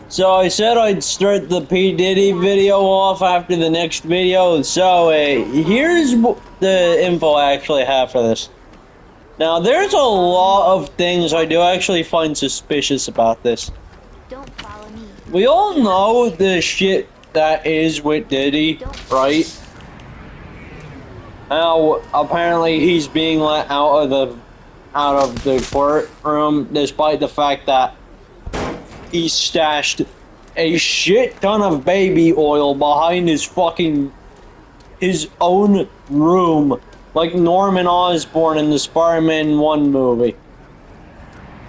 So I said I'd start the P. Diddy video off after the next video, so here's the info I actually have for this. Now, there's a lot of things I do actually find suspicious about this. Don't follow me. We all know the shit that is with Diddy, right? How apparently he's being let out of the courtroom despite the fact that he stashed a shit ton of baby oil behind his own room, like Norman Osborn in the Spider-Man 1 movie.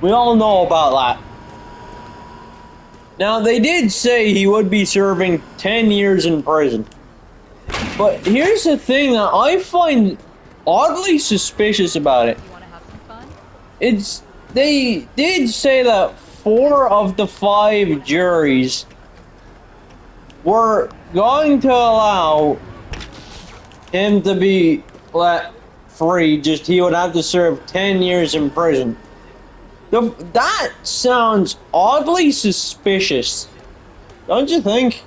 We all know about that. Now, they did say he would be serving 10 years in prison. But here's the thing that I find oddly suspicious about it. You want to have some fun? They did say that 4 of the 5 juries were going to allow him to be let free, just he would have to serve 10 years in prison. That sounds oddly suspicious, don't you think?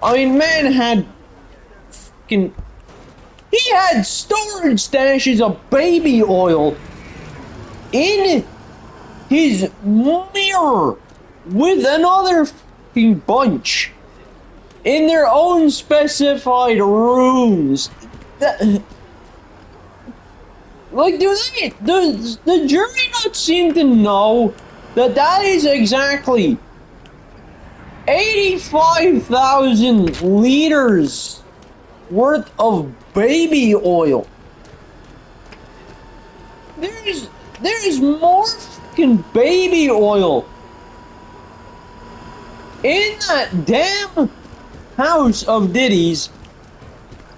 I mean, man had fucking... He had storage stashes of baby oil in his mirror with another fucking bunch in their own specified rooms. Does the jury not seem to know that is exactly 85,000 liters worth of baby oil? There's more fucking baby oil in that damn house of Diddy's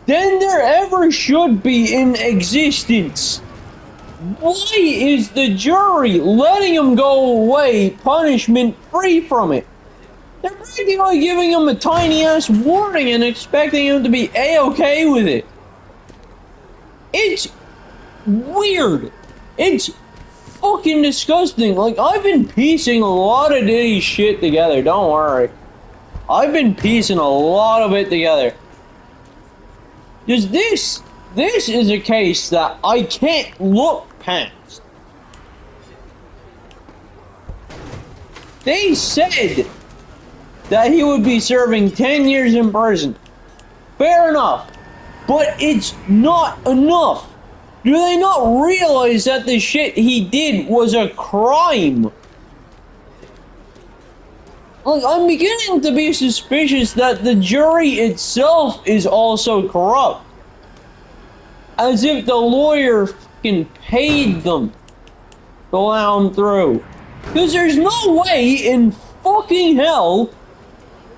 than there ever should be in existence. Why is the jury letting him go away punishment free from it? They're practically giving him a tiny ass warning and expecting him to be A-okay with it. It's weird. It's fucking disgusting. Like, I've been piecing a lot of Diddy shit together, don't worry. I've been piecing a lot of it together. Just this is a case that I can't look past. They said that he would be serving 10 years in prison. Fair enough. But it's not enough. Do they not realize that the shit he did was a crime? Like, I'm beginning to be suspicious that the jury itself is also corrupt. As if the lawyer fucking paid them to allow him through. Because there's no way in fucking hell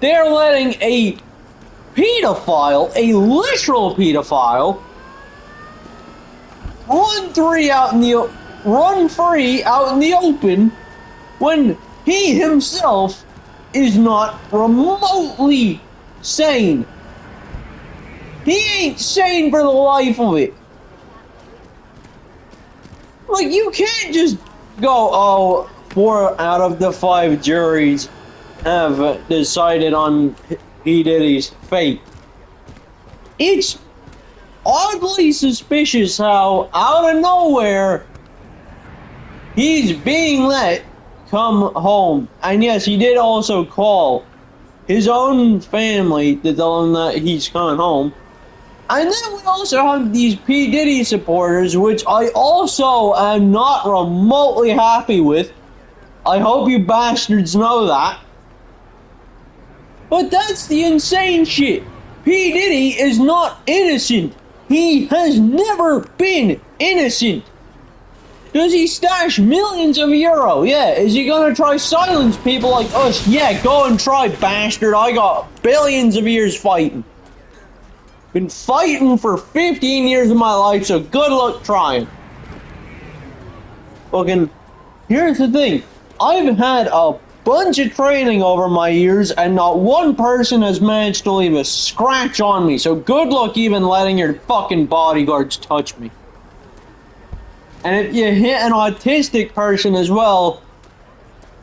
they're letting a pedophile, a literal pedophile, run free out in the open when he himself is not remotely sane. He ain't sane for the life of it. Like, you can't just go, oh, 4 out of the 5 juries have decided on P. Diddy's fate. It's oddly suspicious how, out of nowhere, he's being let come home. And yes, he did also call his own family to tell him that he's coming home. And then we also have these P. Diddy supporters, which I also am not remotely happy with. I hope you bastards know that. But that's the insane shit. P. Diddy is not innocent. He has never been innocent. Does he stash millions of euro? Yeah. Is he gonna try silence people like us? Yeah, go and try, bastard. I got billions of years fighting. Been fighting for 15 years of my life, so good luck trying. Fucking, here's the thing. I've had a bunch of training over my years, and not one person has managed to leave a scratch on me, so good luck even letting your fucking bodyguards touch me. And if you hit an autistic person as well,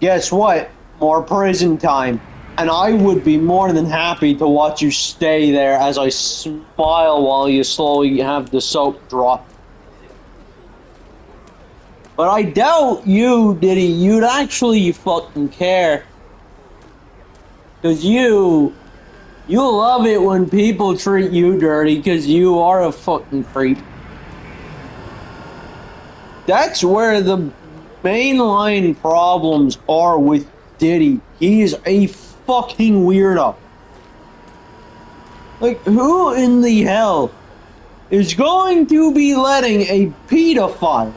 guess what? more prison time. And I would be more than happy to watch you stay there as I smile while you slowly have the soap drop. But I doubt you, Diddy, you'd actually fucking care. Cause you love it when people treat you dirty cause you are a fucking creep. That's where the mainline problems are with Diddy. He is a fucking weirdo. Like, who in the hell is going to be letting a pedophile,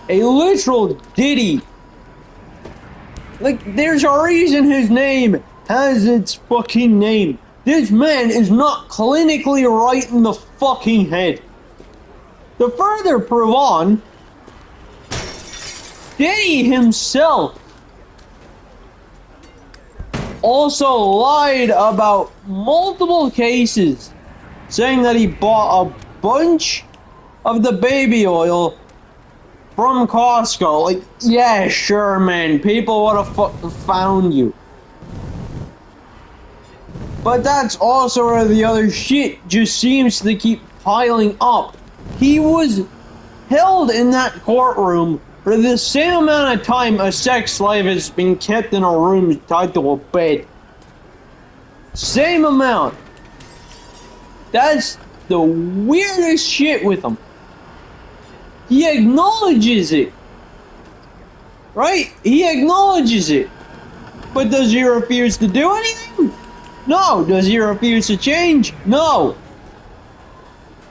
a literal Diddy, like, there's a reason his name has its fucking name. This man is not clinically right in the fucking head. To further prove on, Diddy himself also lied about multiple cases, saying that he bought a bunch of the baby oil from Costco. Like, yeah, sure, man, people would have fucking found you. But that's also where the other shit just seems to keep piling up. He was held in that courtroom for the same amount of time a sex slave has been kept in a room tied to a bed. Same amount. That's the weirdest shit with him. He acknowledges it. Right? He acknowledges it. But does he refuse to do anything? No. Does he refuse to change? No.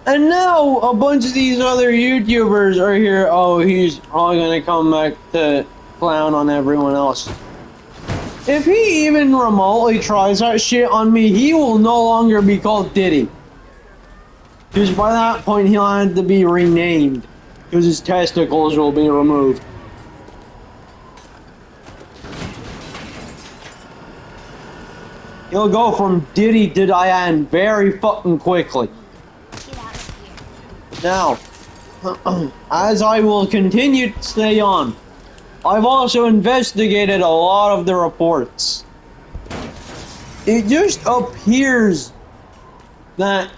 And now a bunch of these other YouTubers are here. Oh, he's probably gonna come back to clown on everyone else. If he even remotely tries that shit on me, he will no longer be called Diddy. Because by that point, he'll have to be renamed. Because his testicles will be removed. He'll go from Diddy to Diane very fucking quickly. Now, as I will continue to stay on, I've also investigated a lot of the reports. It just appears that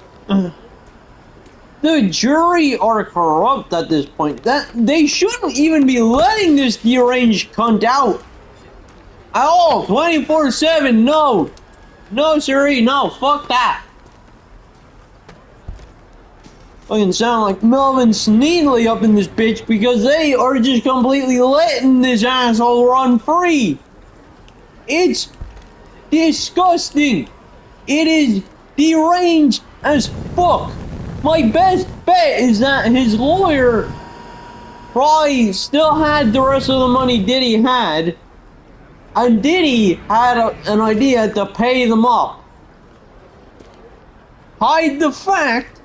the jury are corrupt at this point. That they shouldn't even be letting this deranged cunt out at all. 24/7, no. No, sirree, no, fuck that. Fucking sound like Melvin Sneedley up in this bitch because they are just completely letting this asshole run free. It's disgusting. It is deranged as fuck. My best bet is that his lawyer probably still had the rest of the money Diddy had, and Diddy had an idea to pay them up. Hide the fact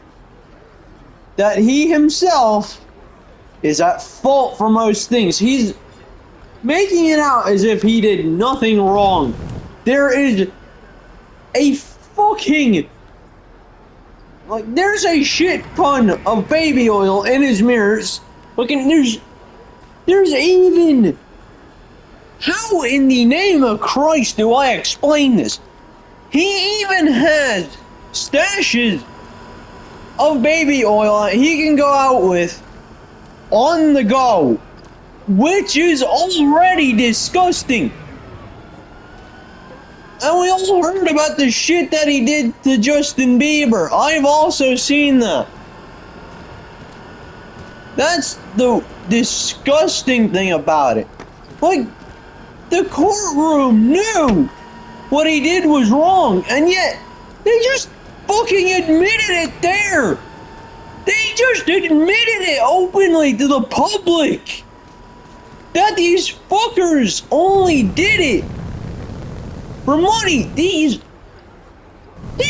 that he himself is at fault for most things. He's making it out as if he did nothing wrong. There is a fucking... like, there's a shit ton of baby oil in his mirrors. Fucking, there's even... how in the name of Christ do I explain this? He even has stashes of baby oil that he can go out with on the go, which is already disgusting. And we all heard about the shit that he did to Justin Bieber. I've also seen that. That's the disgusting thing about it. Like, the courtroom knew what he did was wrong, and yet they just fucking admitted it there. They just admitted it openly to the public that these fuckers only did it for money. The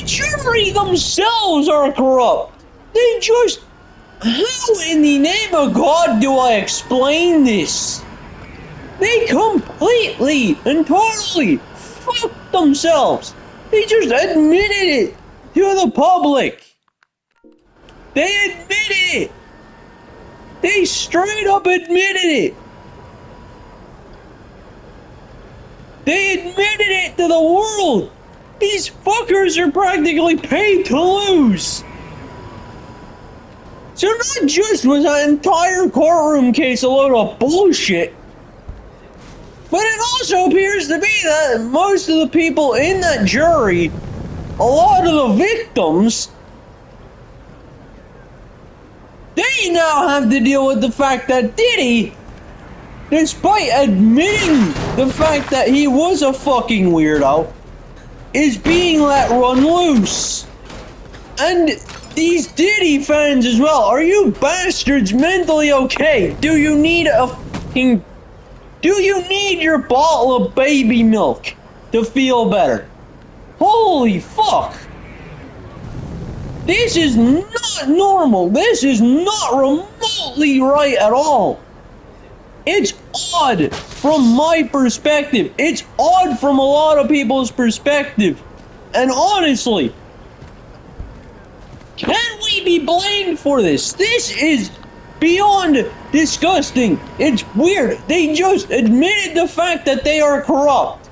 jury themselves are corrupt. They just... how in the name of God do I explain this? They completely and totally fucked themselves. They just admitted it to the public. They admitted it. They straight up admitted it. They admitted it to the world. These fuckers are practically paid to lose. So not just was that entire courtroom case a load of bullshit, but it also appears to be that most of the people in that jury, a lot of the victims, they now have to deal with the fact that Diddy, despite admitting the fact that he was a fucking weirdo, is being let run loose. And these Diddy fans as well, are you bastards mentally okay? Do you need your bottle of baby milk to feel better? Holy fuck! This is not normal. This is not remotely right at all. It's odd from my perspective. It's odd from a lot of people's perspective. And honestly, can we be blamed for this? This is beyond disgusting. It's weird. They just admitted the fact that they are corrupt.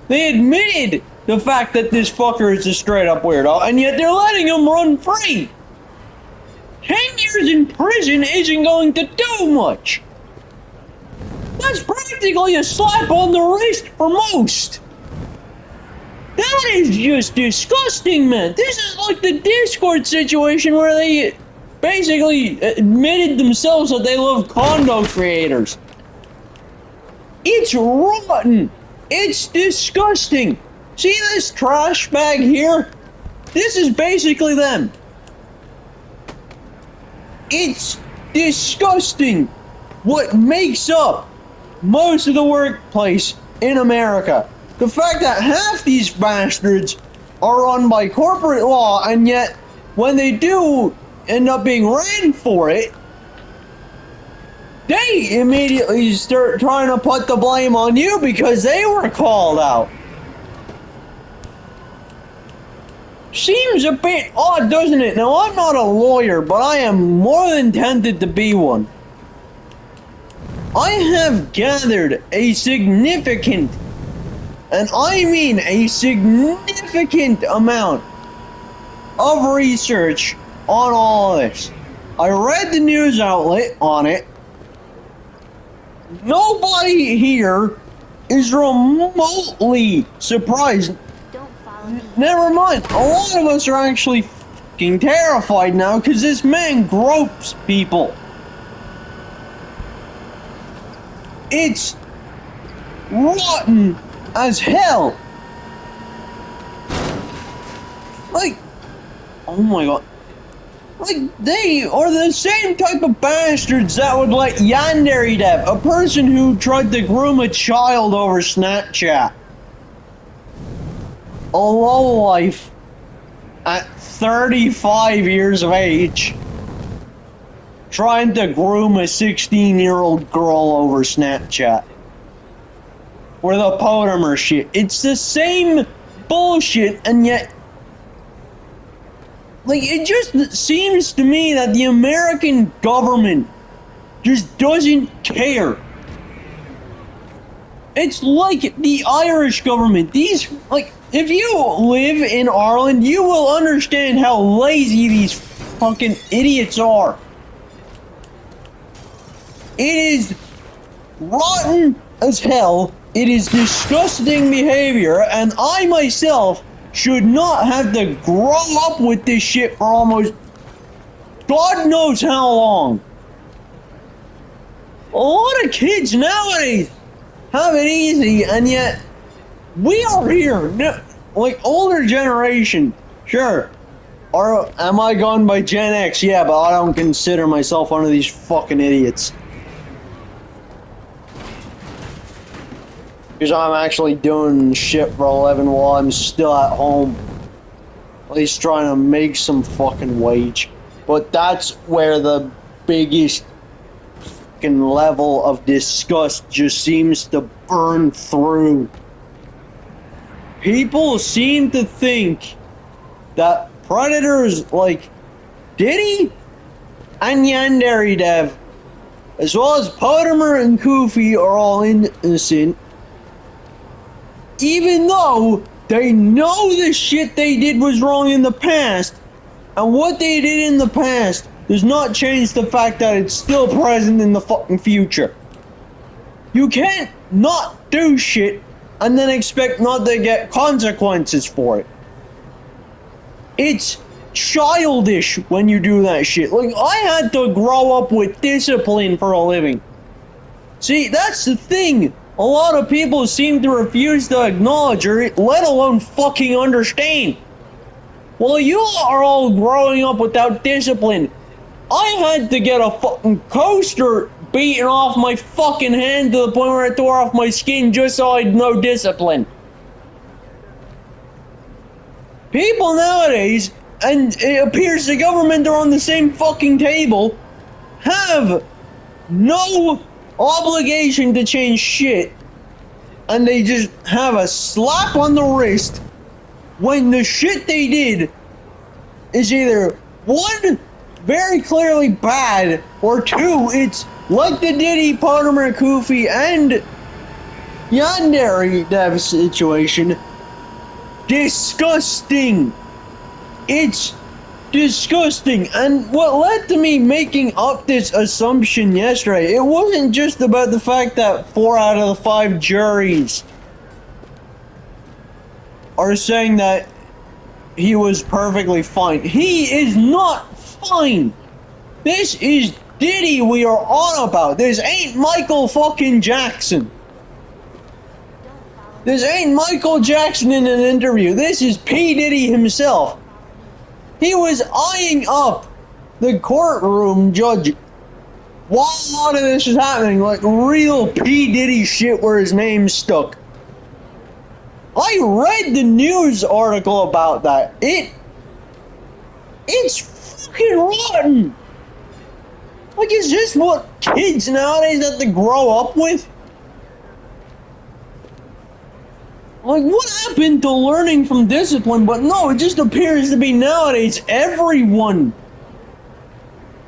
They admitted the fact that this fucker is a straight up weirdo, and yet they're letting him run free. 10 years in prison isn't going to do much. That's practically a slap on the wrist for most. That is just disgusting, man. This is like the Discord situation where they basically admitted themselves that they love condo creators. It's rotten. It's disgusting. See this trash bag here? This is basically them. It's disgusting what makes up most of the workplace in America. The fact that half these bastards are run by corporate law, and yet when they do end up being ran for it, they immediately start trying to put the blame on you because they were called out. Seems a bit odd, doesn't it? Now, I'm not a lawyer, but I am more than tempted to be one. I have gathered a significant, and I mean a significant amount of research on all of this. I read the news outlet on it. Nobody here is remotely surprised. Never mind, a lot of us are actually fucking terrified now because this man gropes people. It's rotten as hell. Like, oh my god. Like, they are the same type of bastards that would let Yandere Dev, a person who tried to groom a child over Snapchat, a lowlife at 35 years of age, trying to groom a 16-year-old girl over Snapchat with a potamer shit. It's the same bullshit, and yet, like, it just seems to me that the American government just doesn't care. It's like the Irish government. These, like, if you live in Ireland, you will understand how lazy these fucking idiots are. It is rotten as hell. It is disgusting behavior, and I myself should not have to grow up with this shit for almost God knows how long. A lot of kids nowadays have it easy, and yet we are here, like older generation, sure. Or am I gone by Gen X? Yeah, but I don't consider myself one of these fucking idiots. Because I'm actually doing shit for 11 while I'm still at home. At least trying to make some fucking wage. But that's where the biggest fucking level of disgust just seems to burn through. People seem to think that predators like Diddy and Yandere Dev, as well as Potamer and Koofy, are all innocent. even though they know the shit they did was wrong in the past, and what they did in the past does not change the fact that it's still present in the fucking future. You can't not do shit and then expect not to get consequences for it. It's childish when you do that shit. Like, I had to grow up with discipline for a living. See, that's the thing. A lot of people seem to refuse to acknowledge or let alone fucking understand. Well, you are all growing up without discipline. I had to get a fucking coaster beaten off my fucking hand to the point where it tore off my skin just so I had no discipline. People nowadays, and it appears the government are on the same fucking table, have no obligation to change shit, and they just have a slap on the wrist when the shit they did is either one, very clearly bad, or two, it's like the Diddy, Potimark, Kufi, and Yandere dev situation. Disgusting. It's disgusting. And what led to me making up this assumption yesterday, it wasn't just about the fact that 4 out of the 5 juries are saying that he was perfectly fine. He is not fine. This is Diddy we are on about. This ain't Michael fucking Jackson. This ain't Michael Jackson in an interview. This is P. Diddy himself. He was eyeing up the courtroom judge while a lot of this is happening, like real P. Diddy shit where his name's stuck. I read the news article about that. It's fucking rotten. Like, is this what kids nowadays have to grow up with? Like, what happened to learning from discipline? But no, it just appears to be nowadays everyone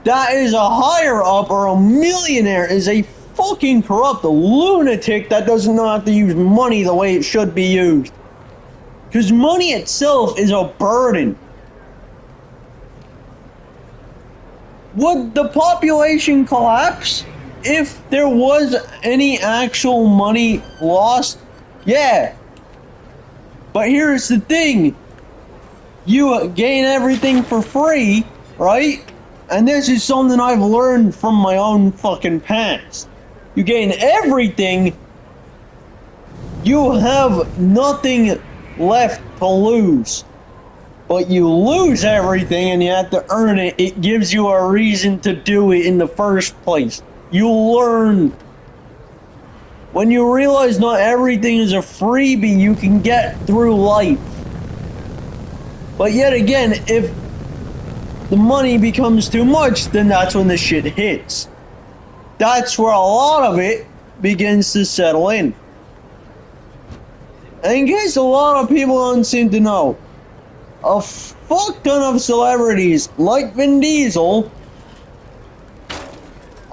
that is a higher up or a millionaire is a fucking corrupt lunatic that doesn't know how to use money the way it should be used. Because money itself is a burden. Would the population collapse if there was any actual money lost? Yeah. But here's the thing. You gain everything for free, right? And this is something I've learned from my own fucking past. You gain everything, you have nothing left to lose. But you lose everything and you have to earn it. It gives you a reason to do it in the first place. You learn. When you realize not everything is a freebie you can get through life. But yet again, if the money becomes too much, then that's when the shit hits. That's where a lot of it begins to settle in. And in case a lot of people don't seem to know, a fuck ton of celebrities like Vin Diesel,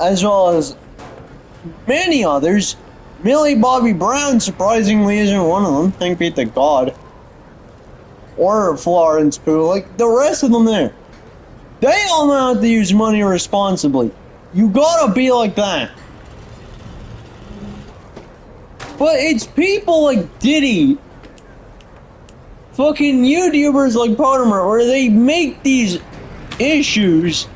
as well as many others, Millie Bobby Brown surprisingly isn't one of them, thank be to God, or Florence Pugh, like the rest of them there, they all know how to use money responsibly. You gotta be like that. But it's people like Diddy, fucking YouTubers like Potimark, where they make these issues,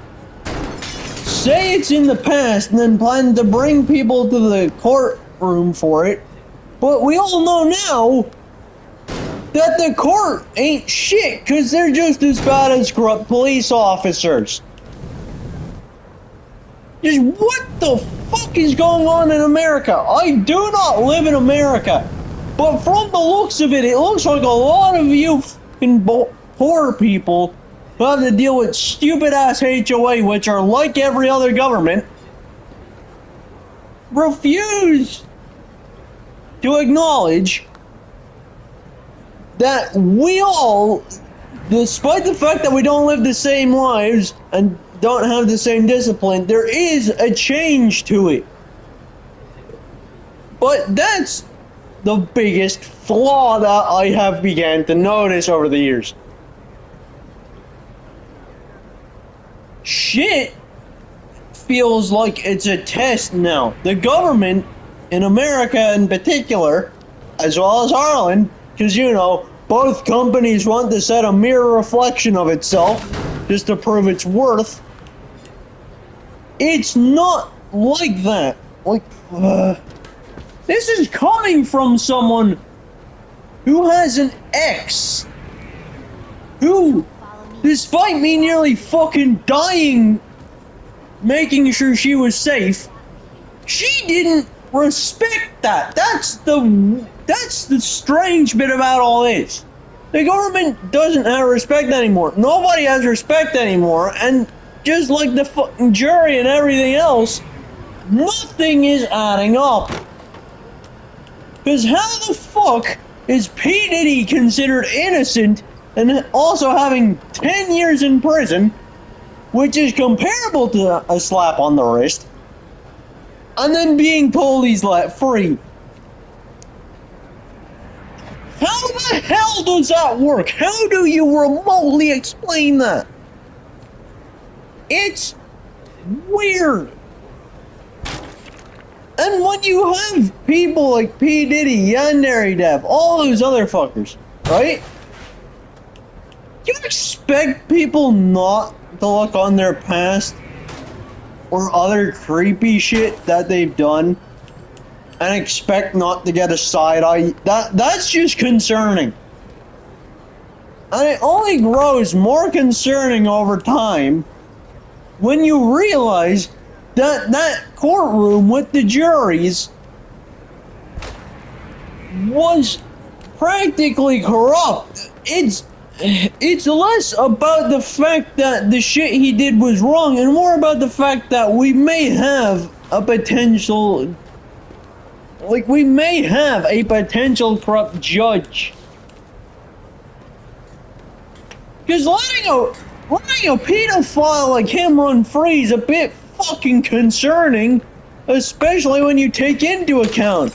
say it's in the past, and then plan to bring people to the courtroom for it. But we all know now that the court ain't shit, because they're just as bad as corrupt police officers. Just what the fuck is going on in America? I do not live in America, but from the looks of it, it looks like a lot of you fucking poor people who have to deal with stupid ass HOA, which are like every other government, refuse to acknowledge that we all, despite the fact that we don't live the same lives and don't have the same discipline, there is a change to it. But that's the biggest flaw that I have began to notice over the years. Shit feels like it's a test now. The government, in America in particular, as well as Ireland, because you know, both companies want to set a mirror reflection of itself just to prove its worth. It's not like that. Like, this is coming from someone who has an ex who, despite me nearly fucking dying making sure she was safe, she didn't respect that. That's the strange bit about all this. The government doesn't have respect anymore. Nobody has respect anymore, and just like the fucking jury and everything else, nothing is adding up. Because how the fuck is P. Diddy considered innocent and also having 10 years in prison, which is comparable to a slap on the wrist, and then being told he's let free? How the hell does that work? How do you remotely explain that? It's weird. And when you have people like P. Diddy, Yandere Dev, all those other fuckers, right? You expect people not to look on their past or other creepy shit that they've done and expect not to get a side eye? That's just concerning. And it only grows more concerning over time when you realize that courtroom with the juries was practically corrupt. It's less about the fact that the shit he did was wrong and more about the fact that we may have a potential corrupt judge. Because letting a pedophile like him run free is a bit fucking concerning, especially when you take into account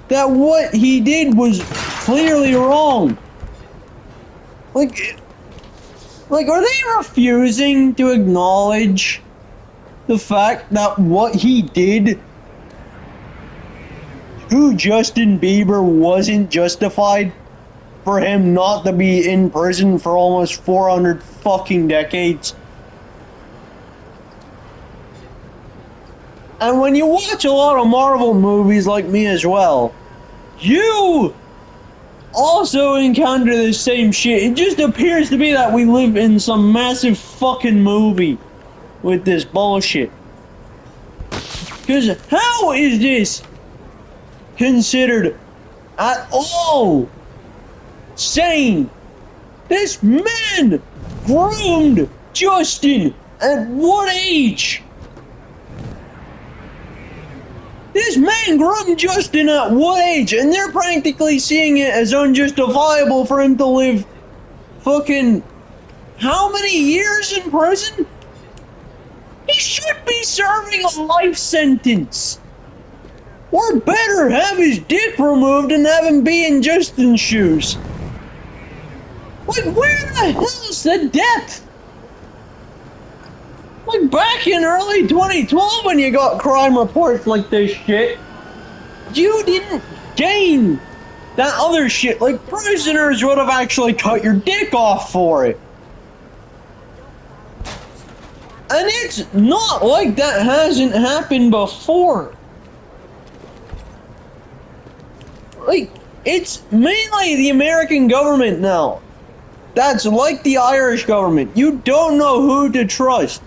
that what he did was clearly wrong. Like, are they refusing to acknowledge the fact that what he did to Justin Bieber wasn't justified for him not to be in prison for almost 400 fucking decades? And when you watch a lot of Marvel movies like me as well, you also encounter the same shit. It just appears to be that we live in some massive fucking movie with this bullshit. Because how is this considered at all sane? This man groomed Justin at what age? This man groomed Justin at what age? And they're practically seeing it as unjustifiable for him to live fucking how many years in prison? He should be serving a life sentence. Or better, have his dick removed and have him be in Justin's shoes. Like, where the hell's the depth? Like, back in early 2012 when you got crime reports like this shit, you didn't gain that other shit. Like, prisoners would have actually cut your dick off for it. And it's not like that hasn't happened before. Like, it's mainly the American government now that's like the Irish government. You don't know who to trust.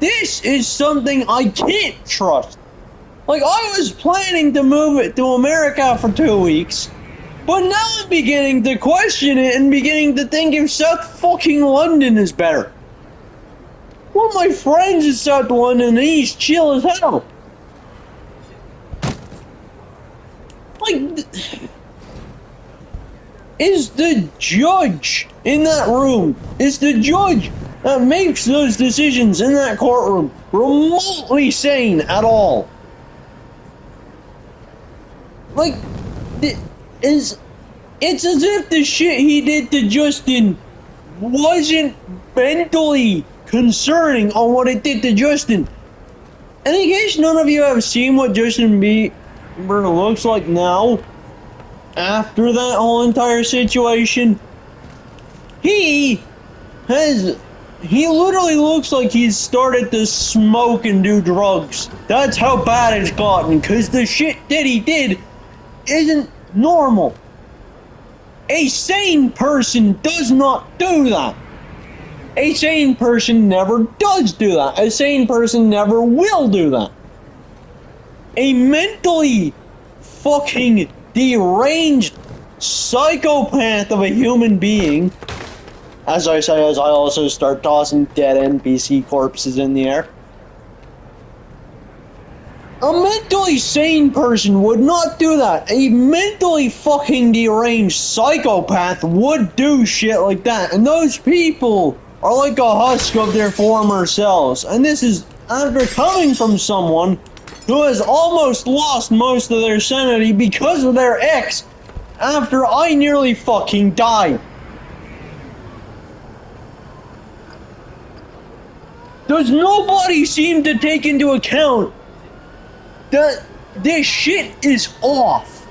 This is something I can't trust. Like, I was planning to move it to America for 2 weeks, but now I'm beginning to question it and beginning to think if South fucking London is better. One of my friends is South London and he's chill as hell. Like, is the judge in that room, is the judge that makes those decisions in that courtroom remotely sane at all? Like, is it's as if the shit he did to Justin wasn't mentally concerning on what it did to Justin. And in case none of you have seen what Justin Bieber looks like now, after that whole entire situation, he literally looks like he's started to smoke and do drugs. That's how bad it's gotten, because the shit that he did isn't normal. A sane person does not do that. A sane person never does do that. A sane person never will do that. A mentally fucking deranged psychopath of a human being, as I say as I also start tossing dead NPC corpses in the air. A mentally sane person would not do that. A mentally fucking deranged psychopath would do shit like that. And those people are like a husk of their former selves. And this is after coming from someone who has almost lost most of their sanity because of their ex after I nearly fucking died. Does nobody seem to take into account that this shit is off?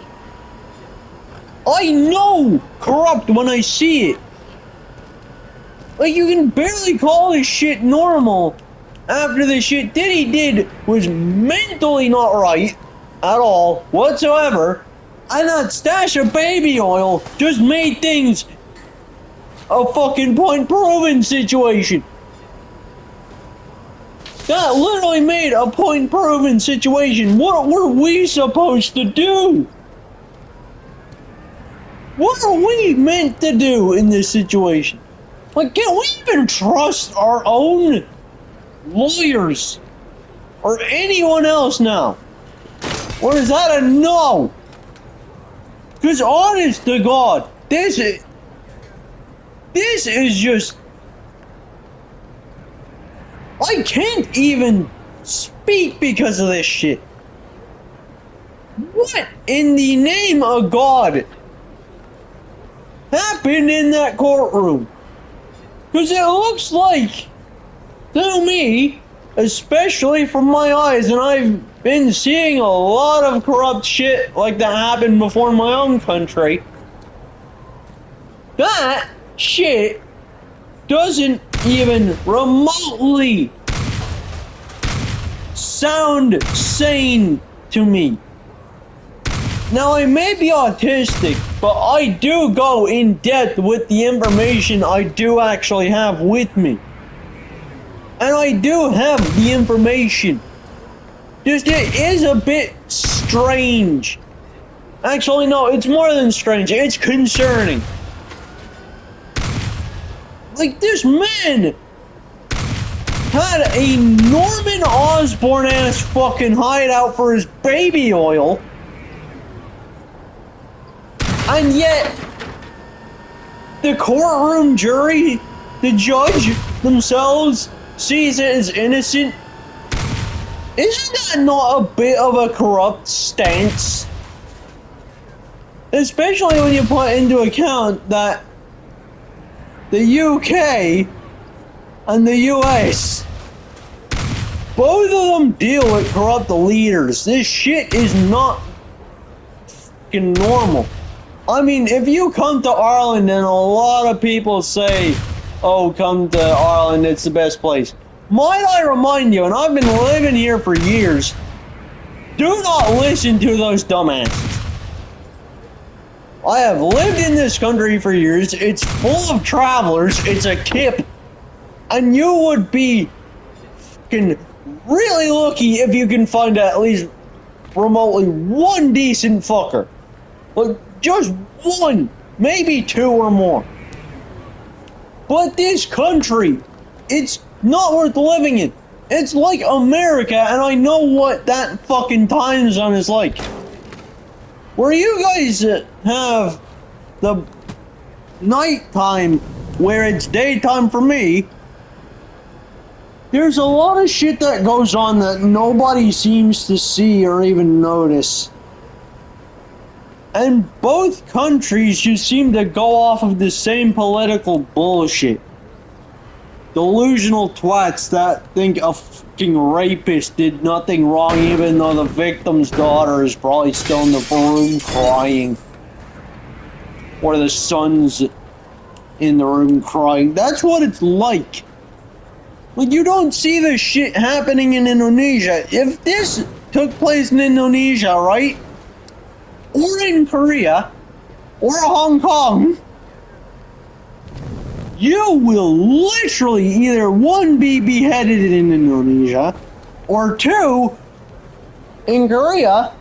I know corrupt when I see it. Like, you can barely call this shit normal after the shit Diddy did was mentally not right at all whatsoever, and that stash of baby oil just made things a fucking point proven situation. That literally made a point proven situation. What were we supposed to do? What are we meant to do in this situation? Like, can we even trust our own lawyers or anyone else now? Or is that a no? Because honest to God, this is just, I can't even speak because of this shit. What in the name of God happened in that courtroom? Because it looks like, to me, especially from my eyes, and I've been seeing a lot of corrupt shit like that happen before in my own country, that shit doesn't even remotely sound sane to me. Now, I may be autistic, but I do go in depth with the information I do actually have with me. And I do have the information. Just, it is a bit strange. Actually, no, it's more than strange. It's concerning. Like, this man had a Norman Osborn-ass fucking hideout for his baby oil. And yet, the courtroom jury, the judge themselves, sees it as innocent. Isn't that not a bit of a corrupt stance? Especially when you put into account that the UK and the US, both of them deal with corrupt leaders. This shit is not fucking normal. I mean, if you come to Ireland and a lot of people say, oh, come to Ireland, it's the best place. Might I remind you, and I've been living here for years, do not listen to those dumbasses. I have lived in this country for years. It's full of travelers. It's a kip. And you would be fucking really lucky if you can find at least remotely one decent fucker. Like, just one, maybe two or more. But this country, it's not worth living in. It's like America, and I know what that fucking time zone is like. Where you guys have the nighttime where it's daytime for me, there's a lot of shit that goes on that nobody seems to see or even notice. And both countries just seem to go off of the same political bullshit. Delusional twats that think a fucking rapist did nothing wrong even though the victim's daughter is probably still in the room crying. Or the son's in the room crying. That's what it's like. Like, you don't see this shit happening in Indonesia. If this took place in Indonesia, right? Or in Korea, or Hong Kong, you will literally either one, be beheaded in Indonesia, or two, in Korea,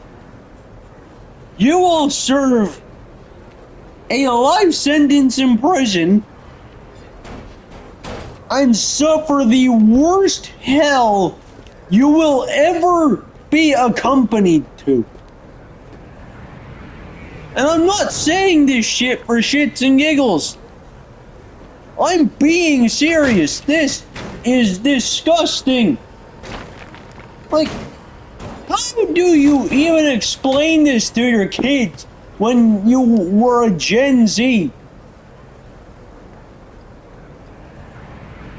you will serve a life sentence in prison and suffer the worst hell you will ever be accompanied to. And I'm not saying this shit for shits and giggles. I'm being serious. This is disgusting. Like, how do you even explain this to your kids when you were a Gen Z?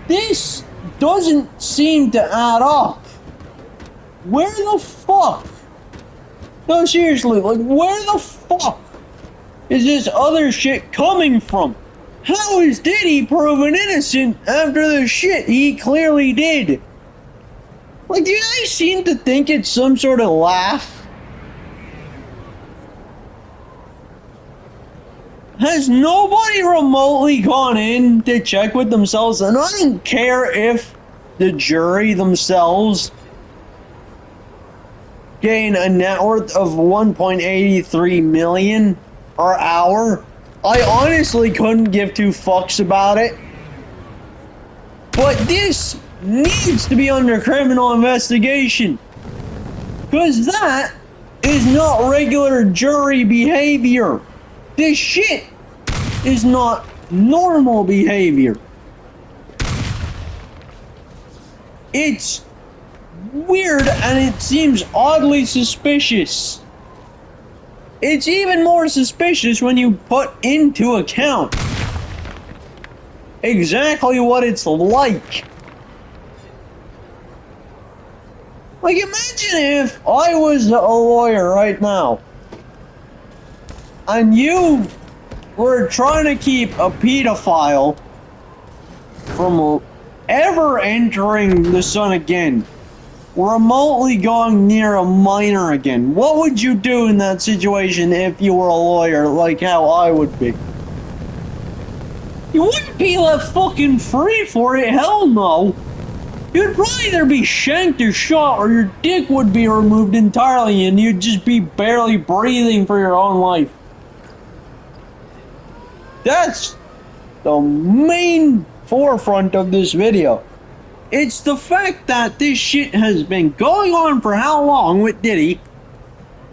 This doesn't seem to add up. Where the fuck? No, seriously, like, where the fuck is this other shit coming from? How is Diddy proven innocent after the shit he clearly did? Like, do you guys seem to think it's some sort of laugh? Has nobody remotely gone in to check with themselves? And I don't care if the jury themselves gain a net worth of 1.83 million per hour. I honestly couldn't give two fucks about it. But this needs to be under criminal investigation. Because that is not regular jury behavior. This shit is not normal behavior. It's weird and it seems oddly suspicious. It's even more suspicious when you put into account exactly what it's like. Like, imagine if I was a lawyer right now and you were trying to keep a pedophile from ever entering the sun again, remotely going near a minor again. What would you do in that situation if you were a lawyer, like how I would be? You wouldn't be left fucking free for it, hell no. You'd probably either be shanked or shot, or your dick would be removed entirely and you'd just be barely breathing for your own life. That's the main forefront of this video. It's the fact that this shit has been going on for how long with Diddy,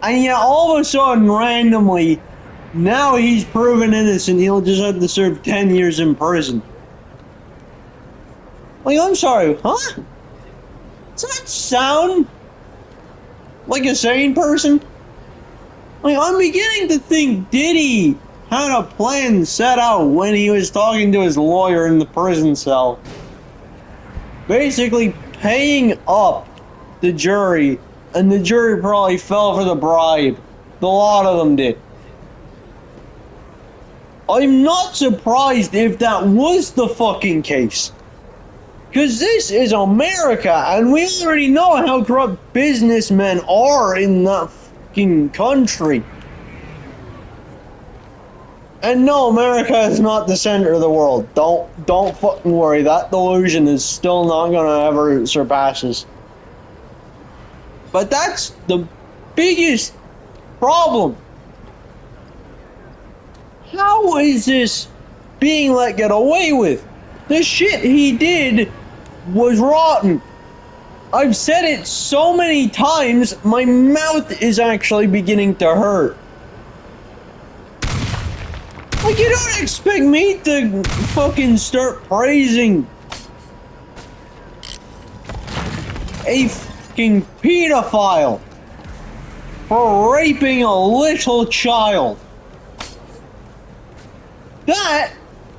and yet all of a sudden, randomly, now he's proven innocent. He'll just have to serve 10 years in prison. Like, I'm sorry, huh? Does that sound like a sane person? Like, I'm beginning to think Diddy had a plan set out when he was talking to his lawyer in the prison cell. Basically paying up the jury, and the jury probably fell for the bribe. A lot of them did. I'm not surprised if that was the fucking case. Because this is America, and we already know how corrupt businessmen are in that fucking country. And no, America is not the center of the world. Don't fucking worry. That delusion is still not gonna ever surpass us. But that's the biggest problem. How is this being let get away with? The shit he did was rotten. I've said it so many times, my mouth is actually beginning to hurt. Like, you don't expect me to fucking start praising a fucking pedophile for raping a little child. That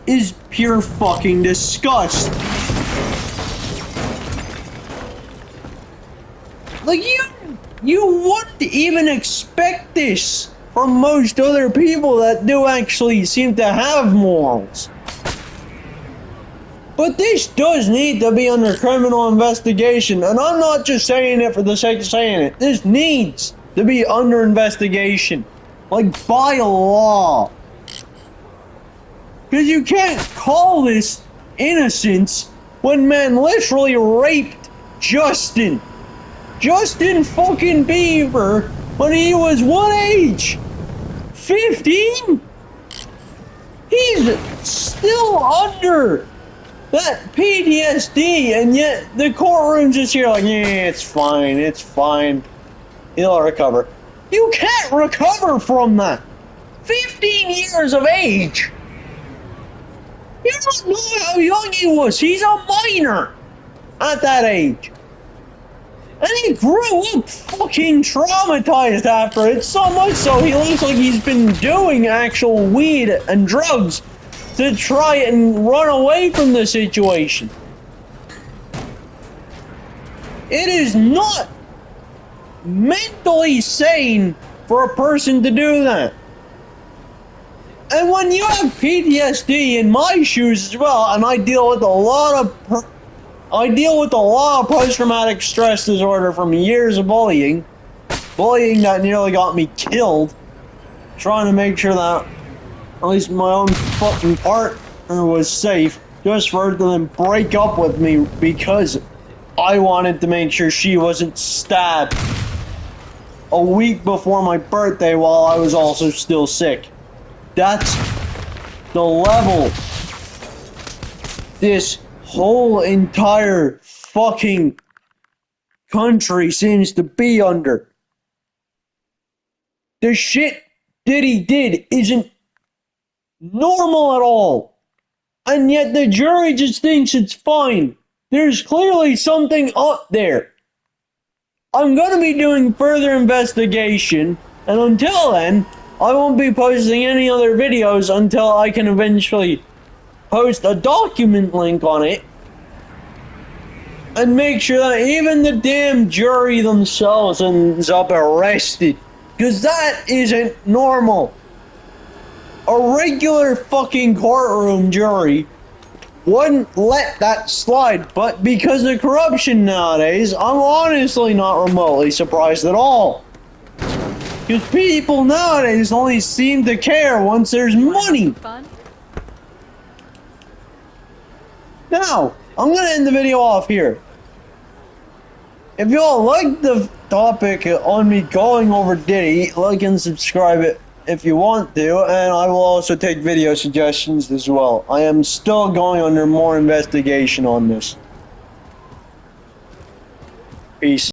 is pure fucking disgust. Like, you wouldn't even expect this from most other people that do actually seem to have morals. But this does need to be under criminal investigation, and I'm not just saying it for the sake of saying it. This needs to be under investigation, like by law. Because you can't call this innocence when man literally raped Justin fucking Bieber when he was what age? 15? He's still under that PTSD, and yet the courtroom's just here like, yeah, it's fine. He'll recover. You can't recover from that. 15 years of age. You don't know how young he was. He's a minor at that age. And he grew up fucking traumatized after it, so much so he looks like he's been doing actual weed and drugs to try and run away from the situation. It is not mentally sane for a person to do that. And when you have PTSD in my shoes as well, and I deal with a lot of post-traumatic stress disorder from years of bullying that nearly got me killed, trying to make sure that at least my own fucking partner was safe, just for her to then break up with me because I wanted to make sure she wasn't stabbed a week before my birthday while I was also still sick. That's the level this whole entire fucking country seems to be under. The shit Diddy did isn't normal at all. And yet the jury just thinks it's fine. There's clearly something up there. I'm gonna be doing further investigation, and until then, I won't be posting any other videos until I can eventually post a document link on it and make sure that even the damn jury themselves ends up arrested. Because that isn't normal. A regular fucking courtroom jury wouldn't let that slide, but because of corruption nowadays, I'm honestly not remotely surprised at all. Because people nowadays only seem to care once there's money. Now, I'm gonna end the video off here. If y'all like the topic on me going over Diddy, like and subscribe it if you want to, and I will also take video suggestions as well. I am still going under more investigation on this. Peace.